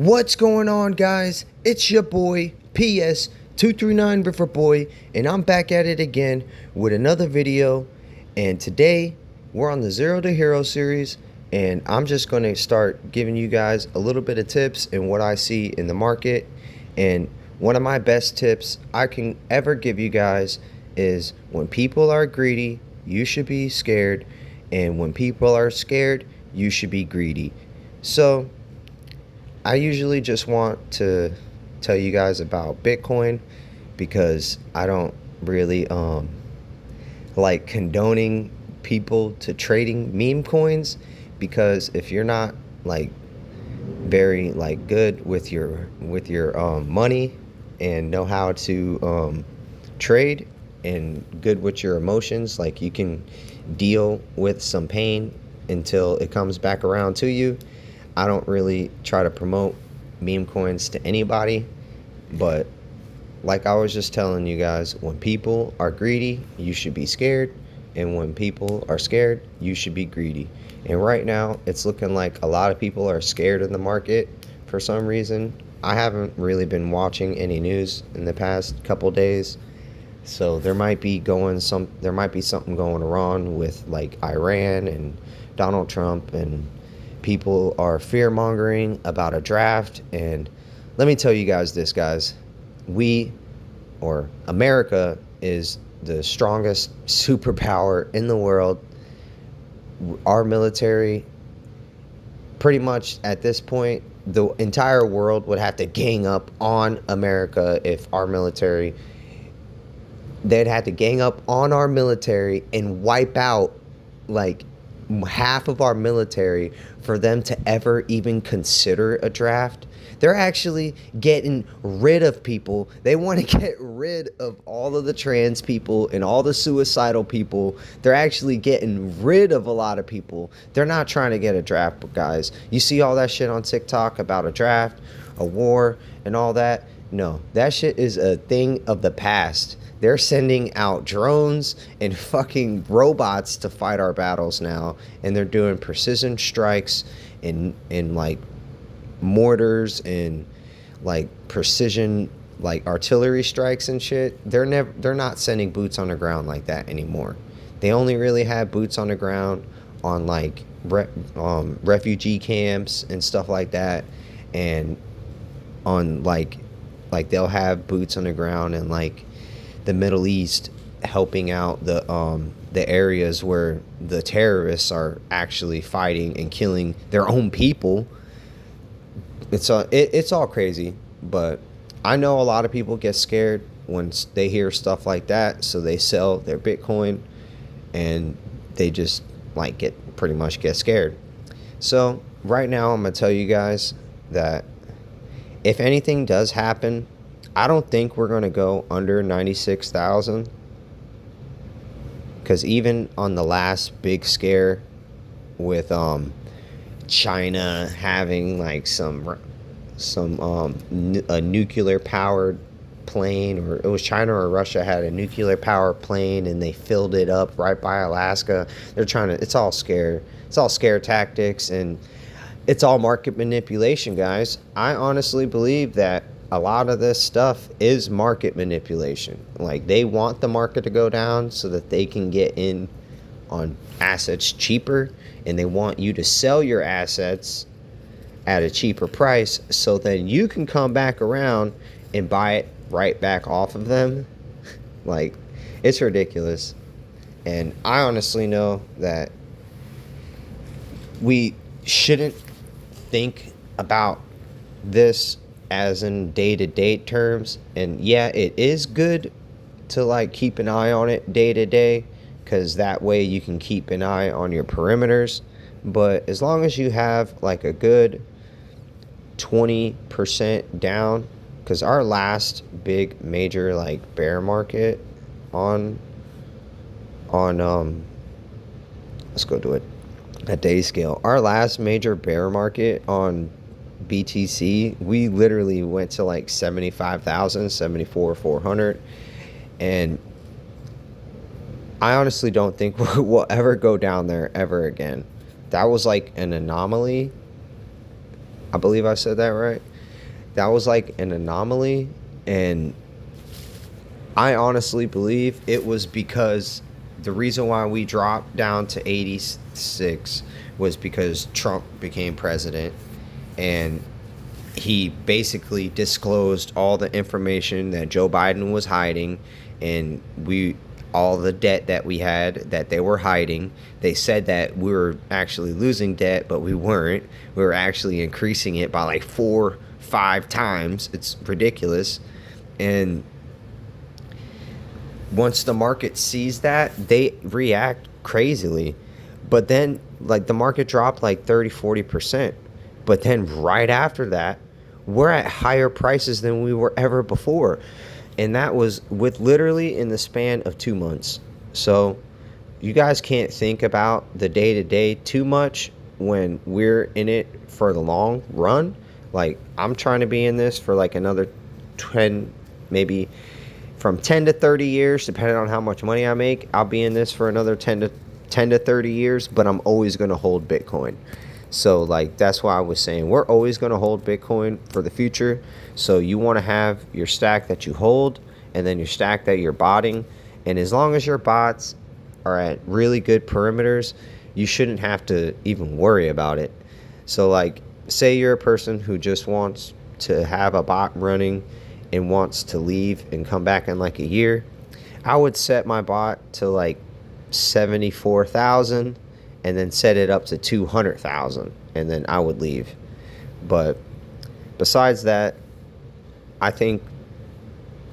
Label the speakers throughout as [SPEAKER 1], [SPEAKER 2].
[SPEAKER 1] What's going on, guys? It's your boy PS239 River Boy, and I'm back at it again with another video. And today we're on the Zero to Hero series, and I'm just going to start giving you guys a little bit of tips and what I see in the market. And one of my best tips I can ever give you guys is when people are greedy, you should be scared, and when people are scared, you should be greedy. So I usually just want to tell you guys about Bitcoin because I don't really like condoning people to trading meme coins, because if you're not like very like good with your money and know how to trade and good with your emotions, like you can deal with some pain until it comes back around to you. I don't really try to promote meme coins to anybody, but like I was just telling you guys, when people are greedy, you should be scared, and when people are scared, you should be greedy. And right now, it's looking like a lot of people are scared in the market for some reason. I haven't really been watching any news in the past couple days, so there might be something going wrong with like Iran and Donald Trump, and people are fear mongering about a draft. And let me tell you guys this, guys. America is the strongest superpower in the world. Our military, pretty much at this point, the entire world would have to gang up on America if our military, they'd have to gang up on our military and wipe out like half of our military for them to ever even consider a draft. They're actually getting rid of people. They want to get rid of all of the trans people and all the suicidal people. They're actually getting rid of a lot of people. They're not trying to get a draft, guys. You see all that shit on TikTok about a draft, a war, and all that? No, that shit is a thing of the past. They're sending out drones and fucking robots to fight our battles now. And they're doing precision strikes in like mortars and like precision like artillery strikes and shit. They're not sending boots on the ground like that anymore. They only really have boots on the ground on like refugee camps and stuff like that, and on like they'll have boots on the ground in like the Middle East, helping out the areas where the terrorists are actually fighting and killing their own people. It's all crazy, but I know a lot of people get scared when they hear stuff like that, so they sell their Bitcoin and they just like pretty much get scared. So right now I'm gonna tell you guys that if anything does happen, I don't think we're going to go under 96,000, because even on the last big scare with China having like a nuclear powered plane, or it was China or Russia had a nuclear powered plane and they filled it up right by Alaska. It's all scare tactics, and it's all market manipulation, guys. I honestly believe that a lot of this stuff is market manipulation. Like, they want the market to go down so that they can get in on assets cheaper, and they want you to sell your assets at a cheaper price so then you can come back around and buy it right back off of them. Like, it's ridiculous. And I honestly know that we shouldn't think about this as in day-to-day terms. And yeah, it is good to like keep an eye on it day to day, because that way you can keep an eye on your perimeters. But as long as you have like a good 20% down, because our last big major like bear market on let's go to it a day scale. Our last major bear market on BTC, we literally went to like 75,000, 74,400, and I honestly don't think we'll ever go down there ever again. That was like an anomaly, I believe I said that right. That was like an anomaly, and I honestly believe it was because the reason why we dropped down to 86 was because Trump became president, and he basically disclosed all the information that Joe Biden was hiding, and all the debt that we had that they were hiding. They said that we were actually losing debt, but we weren't. We were actually increasing it by like 4, 5 times. It's ridiculous. And once the market sees that, they react crazily. But then like the market dropped like 30, 40%. But then right after that, we're at higher prices than we were ever before. And that was with literally in the span of 2 months. So you guys can't think about the day to day too much when we're in it for the long run. Like, I'm trying to be in this for like another 10, maybe from 10 to 30 years, depending on how much money I make. I'll be in this for another 10 to 30 years, but I'm always going to hold Bitcoin. So like, that's why I was saying we're always going to hold Bitcoin for the future. So you want to have your stack that you hold, and then your stack that you're botting. And as long as your bots are at really good perimeters, you shouldn't have to even worry about it. So like, say you're a person who just wants to have a bot running and wants to leave and come back in like a year, I would set my bot to like 74,000 and then set it up to 200,000, and then I would leave. But besides that, I think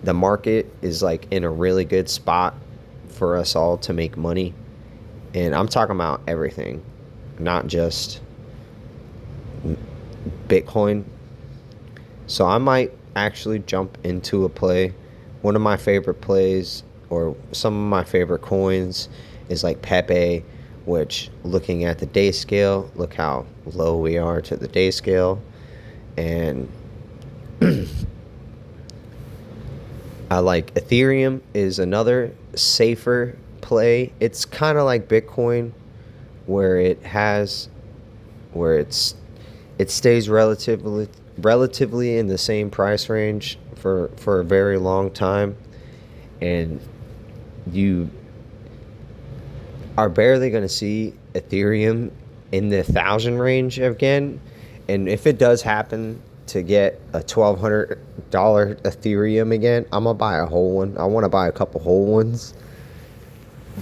[SPEAKER 1] the market is like in a really good spot for us all to make money. And I'm talking about everything, not just Bitcoin. So I might actually jump into a play. One of my favorite plays, or some of my favorite coins, is like Pepe, which, looking at the day scale, look how low we are to the day scale. And I like Ethereum is another safer play. It's kind of like Bitcoin, where it stays relatively in the same price range for a very long time, and you are barely going to see Ethereum in the 1,000 range again. And if it does happen to get a $1,200 Ethereum again, I'm gonna buy a whole one. I want to buy a couple whole ones.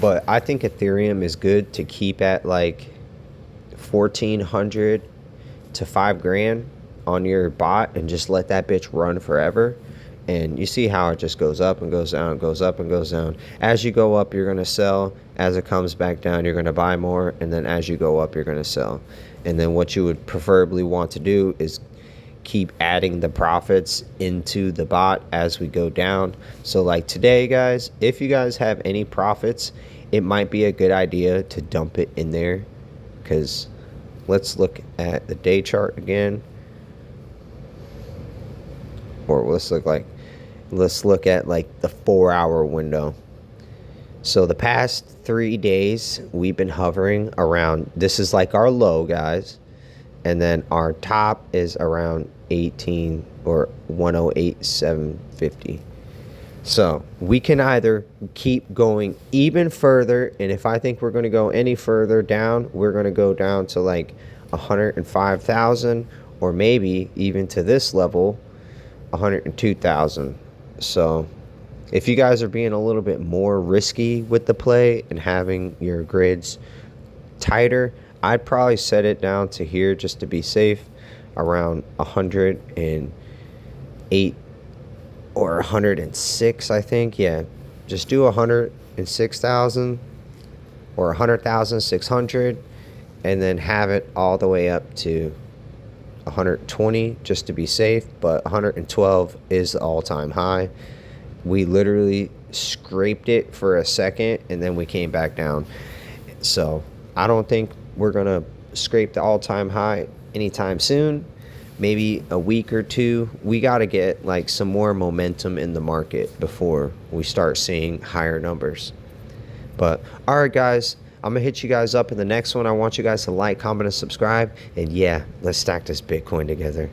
[SPEAKER 1] But I think Ethereum is good to keep at like 1,400 to $5,000 on your bot, and just let that bitch run forever. And you see how it just goes up and goes down, goes up and goes down. As you go up, you're going to sell. As it comes back down, you're going to buy more. And then as you go up, you're going to sell. And then what you would preferably want to do is keep adding the profits into the bot as we go down. So like today, guys, if you guys have any profits, it might be a good idea to dump it in there. Because let's look at the day chart again. Or let's look at like the 4-hour window. So the past 3 days we've been hovering around, this is like our low, guys, and then our top is around 18 or 108,750. So we can either keep going even further, and if I think we're going to go any further down, we're going to go down to like 105,000, or maybe even to this level, 102,000. So if you guys are being a little bit more risky with the play and having your grids tighter, I'd probably set it down to here just to be safe, around 108 or 106, I think. Yeah, just do 106,000 or 100,600, and then have it all the way up to 120 just to be safe. But 112 is the all-time high. We literally scraped it for a second and then we came back down. So I don't think we're gonna scrape the all-time high anytime soon. Maybe a week or two. We got to get like some more momentum in the market before we start seeing higher numbers. But all right, guys, I'm going to hit you guys up in the next one. I want you guys to like, comment, and subscribe. And yeah, let's stack this Bitcoin together.